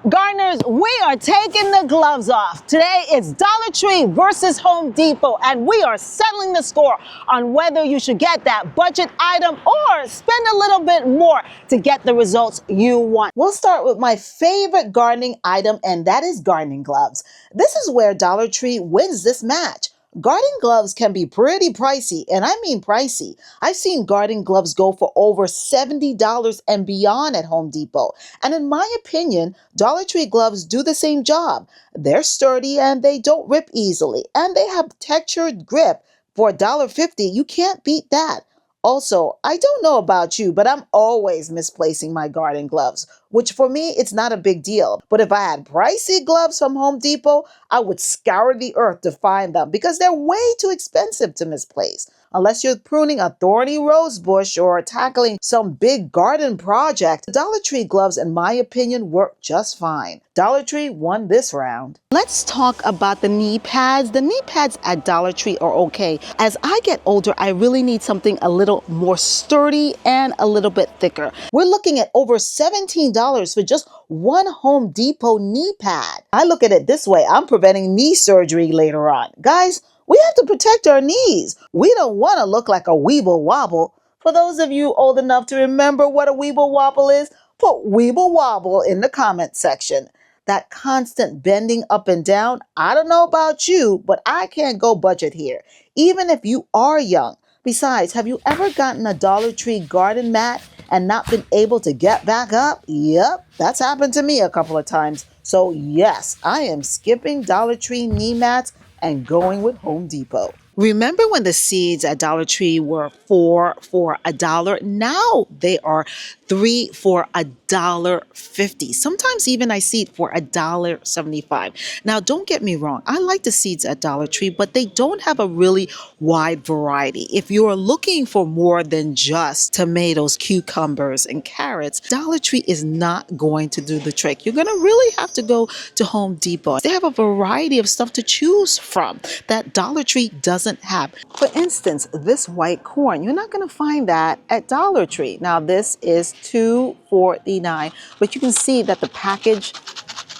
Gardeners, we are taking the gloves off. Today it's Dollar Tree versus Home Depot, and we are settling the score on whether you should get that budget item or spend a little bit more to get the results you want. We'll start with my favorite gardening item, and that is gardening gloves. This is where Dollar Tree wins this match. Gardening gloves can be pretty pricey, and I mean pricey. I've seen gardening gloves go for over $70 and beyond at Home Depot. And in my opinion, Dollar Tree gloves do the same job. They're sturdy and they don't rip easily, and they have textured grip. For $1.50, you can't beat that. Also, I don't know about you, but I'm always misplacing my garden gloves, which for me, it's not a big deal. But if I had pricey gloves from Home Depot, I would scour the earth to find them because they're way too expensive to misplace. Unless you're pruning a thorny rose bush or tackling some big garden project, Dollar Tree gloves, in my opinion, work just fine. Dollar Tree won this round. Let's talk about the knee pads. The knee pads at Dollar Tree are okay. As I get older, I really need something a little more sturdy and a little bit thicker. We're looking at over $17 for just one Home Depot knee pad. I look at it this way: I'm preventing knee surgery later on. Guys, we have to protect our knees. We don't want to look like a weeble wobble. For those of you old enough to remember what a weeble wobble is, put weeble wobble in the comment section. That constant bending up and down, I don't know about you, but I can't go budget here, even if you are young. Besides, have you ever gotten a Dollar Tree garden mat and not been able to get back up? Yep, that's happened to me a couple of times. So yes, I am skipping Dollar Tree knee mats and going with Home Depot. Remember when the seeds at Dollar Tree were 4 for $1? Now they are 3 for $1.50. Sometimes even I see it for $1.75. Now don't get me wrong, I like the seeds at Dollar Tree, but they don't have a really wide variety. If you're looking for more than just tomatoes, cucumbers, and carrots, Dollar Tree is not going to do the trick. You're going to really have to go to Home Depot. They have a variety of stuff to choose from that Dollar Tree doesn't have. For instance, this white corn, you're not going to find that at Dollar Tree. Now this is $2.49, but you can see that the package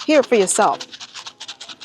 here for yourself,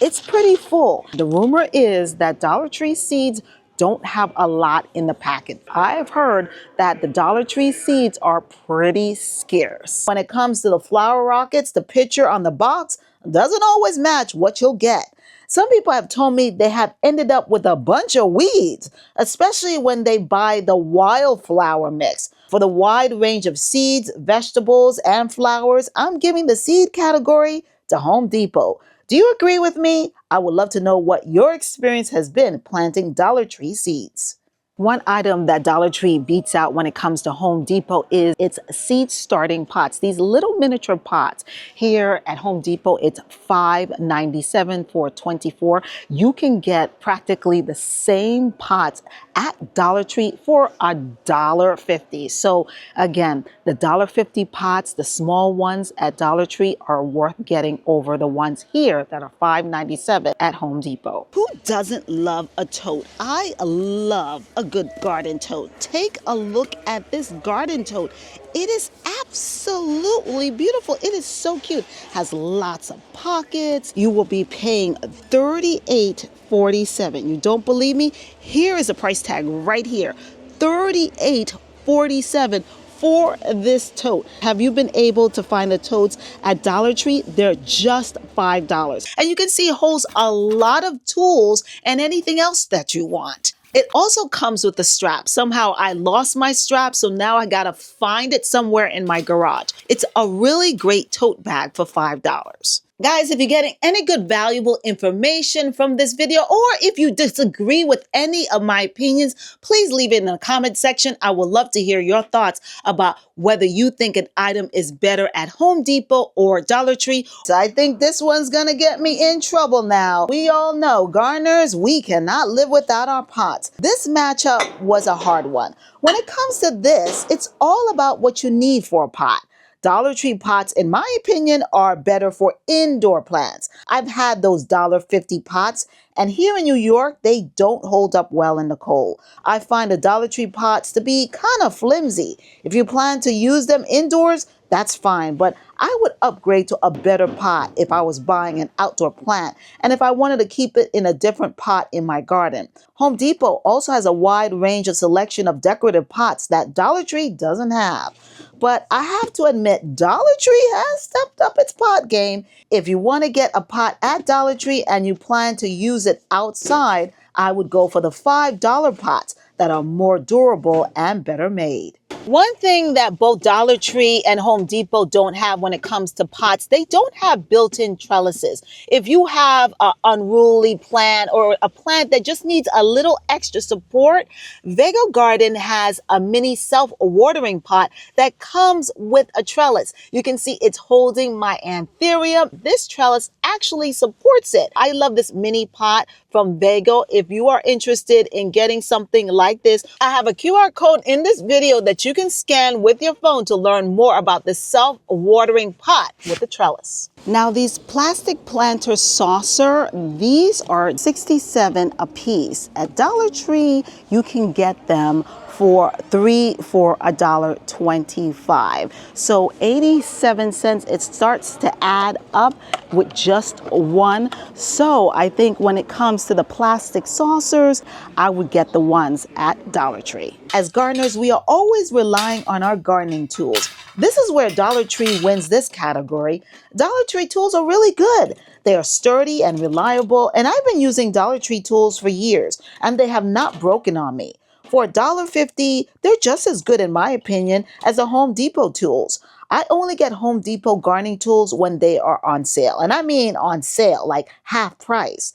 it's pretty full. The rumor is that Dollar Tree seeds don't have a lot in the packet. I have heard that the Dollar Tree seeds are pretty scarce. When it comes to the flower rockets, the picture on the box doesn't always match what you'll get. Some people have told me they have ended up with a bunch of weeds, especially when they buy the wildflower mix. For the wide range of seeds, vegetables, and flowers, I'm giving the seed category to Home Depot. Do you agree with me? I would love to know what your experience has been planting Dollar Tree seeds. One item that Dollar Tree beats out when it comes to Home Depot is its seed starting pots. These little miniature pots. Here at Home Depot, it's $5.97 for 24. You can get practically the same pots at Dollar Tree for $1.50. So again, the $1.50 pots, the small ones at Dollar Tree, are worth getting over the ones here that are $5.97 at Home Depot. Who doesn't love a tote? I love a good garden tote. Take a look at this garden tote. It is absolutely beautiful. It is so cute. Has lots of pockets. You will be paying $38.47. You don't believe me? Here is a price tag right here. $38.47 for this tote. Have you been able to find the totes at Dollar Tree? They're just $5. And you can see it holds a lot of tools and anything else that you want. It also comes with a strap. Somehow I lost my strap, so now I gotta find it somewhere in my garage. It's a really great tote bag for $5. Guys, if you're getting any good valuable information from this video, or if you disagree with any of my opinions, please leave it in the comment section. I would love to hear your thoughts about whether you think an item is better at Home Depot or Dollar Tree. So I think this one's gonna get me in trouble now. We all know, gardeners, we cannot live without our pots. This matchup was a hard one. When it comes to this, it's all about what you need for a pot. Dollar Tree pots, in my opinion, are better for indoor plants. I've had those $1.50 pots, and here in New York, they don't hold up well in the cold. I find the Dollar Tree pots to be kind of flimsy. If you plan to use them indoors, that's fine. But I would upgrade to a better pot if I was buying an outdoor plant and if I wanted to keep it in a different pot in my garden. Home Depot also has a wide range of selection of decorative pots that Dollar Tree doesn't have. But I have to admit, Dollar Tree has stepped up its pot game. If you want to get a pot at Dollar Tree and you plan to use it outside, I would go for the $5 pots that are more durable and better made. One thing that both Dollar Tree and Home Depot don't have when it comes to pots, they don't have built-in trellises. If you have an unruly plant or a plant that just needs a little extra support, Vego Garden has a mini self-watering pot that comes with a trellis. You can see it's holding my anthurium. This trellis actually supports it. I love this mini pot from Vego. If you are interested in getting something like this, I have a QR code in this video that you can scan with your phone to learn more about this self-watering pot with the trellis. Now these plastic planter saucer, these are 67 a piece. At Dollar Tree, you can get them for three for $1.25. So 87 cents, it starts to add up with just one. So I think when it comes to the plastic saucers, I would get the ones at Dollar Tree. As gardeners, we are always relying on our gardening tools. This is where Dollar Tree wins this category. Dollar Tree tools are really good. They are sturdy and reliable, and I've been using Dollar Tree tools for years, and they have not broken on me. For $1.50, they're just as good, in my opinion, as the Home Depot tools. I only get Home Depot gardening tools when they are on sale, and I mean on sale, like half price.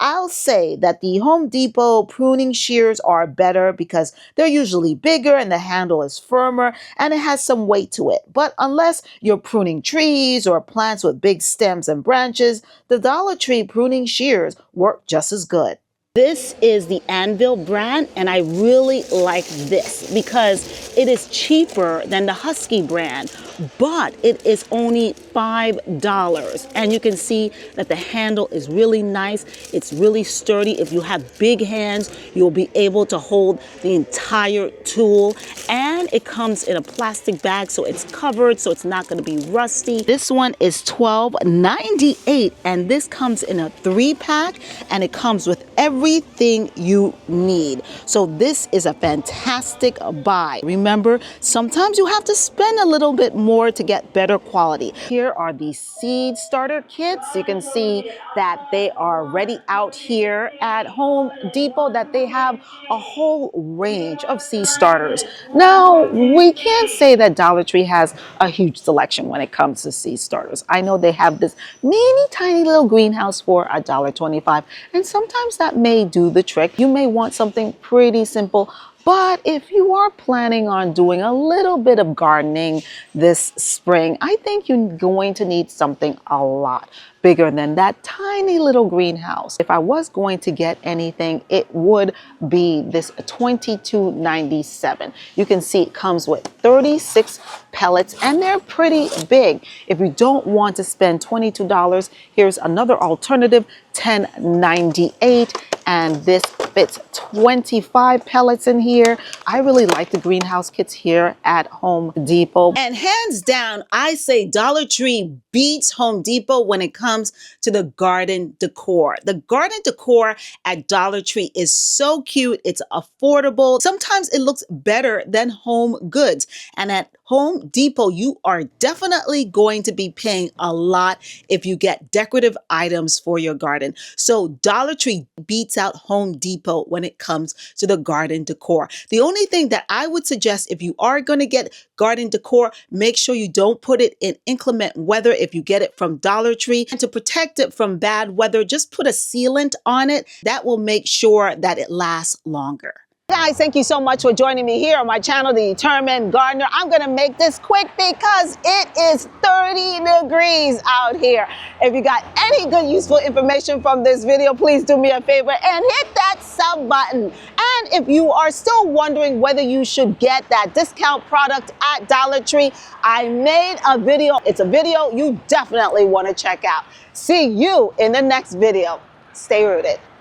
I'll say that the Home Depot pruning shears are better because they're usually bigger and the handle is firmer and it has some weight to it. But unless you're pruning trees or plants with big stems and branches, the Dollar Tree pruning shears work just as good. This is the Anvil brand, and I really like this because it is cheaper than the Husky brand, but it is only $5. And you can see that the handle is really nice. It's really sturdy. If you have big hands, you'll be able to hold the entire tool. And it comes in a plastic bag, so it's covered, so it's not going to be rusty. This one is $12.98, and this comes in a 3-pack, and it comes with everything you need. So this is a fantastic buy. Remember, sometimes you have to spend a little bit more to get better quality. Here are the seed starter kits. You can see that they are ready out here at Home Depot, that they have a whole range of seed starters. Now, we can't say that Dollar Tree has a huge selection when it comes to seed starters. I know they have this mini tiny little greenhouse for $1.25, and sometimes that may do the trick. You may want something pretty simple, but if you are planning on doing a little bit of gardening this spring, I think you're going to need something a lot bigger than that tiny little greenhouse. If I was going to get anything, it would be this $22.97. You can see it comes with 36 pellets and they're pretty big. If you don't want to spend $22, here's another alternative, $10.98. And this fits 25 pellets in here. I really like the greenhouse kits here at Home Depot. And hands down, I say Dollar Tree beats Home Depot when it comes to the garden decor. The garden decor at Dollar Tree is so cute. It's affordable. Sometimes it looks better than Home Goods. And at Home Depot, you are definitely going to be paying a lot if you get decorative items for your garden. So Dollar Tree beats out Home Depot when it comes to the garden decor. The only thing that I would suggest, if you are going to get garden decor, make sure you don't put it in inclement weather if you get it from Dollar Tree. And to protect it from bad weather, just put a sealant on it. That will make sure that it lasts longer. Guys, thank you so much for joining me here on my channel, The Determined Gardener. I'm going to make this quick because it is 30 degrees out here. If you got any good useful information from this video, please do me a favor and hit that sub button. And if you are still wondering whether you should get that discount product at Dollar Tree, I made a video. It's a video you definitely want to check out. See you in the next video. Stay rooted.